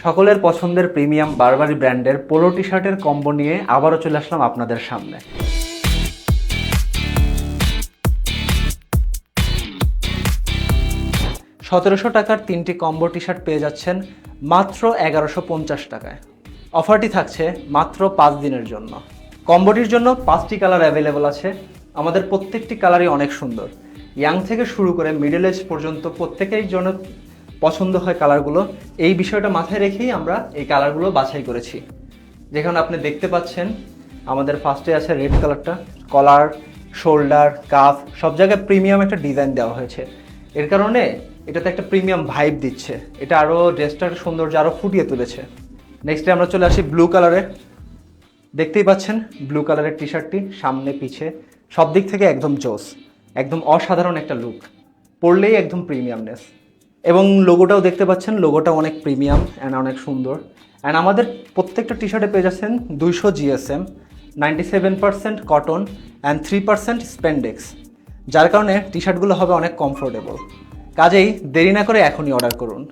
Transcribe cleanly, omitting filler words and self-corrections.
সকলের পছন্দের প্রিমিয়াম বারবারি ব্র্যান্ডের পোলো টি শার্টের কম্বো নিয়ে আবারও চলে আসলাম আপনাদের সামনে। টাকার 3টি কম্বো টি শার্ট পেয়ে যাচ্ছেন মাত্র 1150 টাকায়। অফারটি থাকছে মাত্র 5 দিনের জন্য। কম্বোটির জন্য 5টি কালার অ্যাভেলেবল আছে। আমাদের প্রত্যেকটি কালারই অনেক সুন্দর। ইয়াং থেকে শুরু করে মিডল এজ পর্যন্ত প্রত্যেকের জন্য পছন্দ হয় কালারগুলো। এই বিষয়টা মাথায় রেখেই আমরা এই কালারগুলো বাছাই করেছি। যেখানে আপনি দেখতে পাচ্ছেন আমাদের ফার্স্টে আছে রেড কালারটা। কলার, শোল্ডার, কাফ সব জায়গায় প্রিমিয়াম একটা ডিজাইন দেওয়া হয়েছে। এর কারণে এটাতে একটা প্রিমিয়াম ভাইব দিচ্ছে। এটা আরও ড্রেসটার সৌন্দর্য আরও ফুটিয়ে তুলেছে। নেক্সটে আমরা চলে আসি ব্লু কালারে। দেখতেই পাচ্ছেন ব্লু কালারের টি শার্টটি সামনে পিছে সব দিক থেকে একদম জোস, একদম অসাধারণ একটা লুক, পরলেই একদম প্রিমিয়ামনেস। এবং লোগোটাও দেখতে পাচ্ছেন, লোগোটা অনেক প্রিমিয়াম অ্যান্ড অনেক সুন্দর। অ্যান্ড আমাদের প্রত্যেকটা টি শার্টে পেয়ে যাচ্ছেন 200 GSM, 97% কটন অ্যান্ড 3% স্পেন্ডেক্স, যার কারণে টি শার্টগুলো হবে অনেক কমফোর্টেবল। কাজেই দেরি না করে এখনই অর্ডার করুন।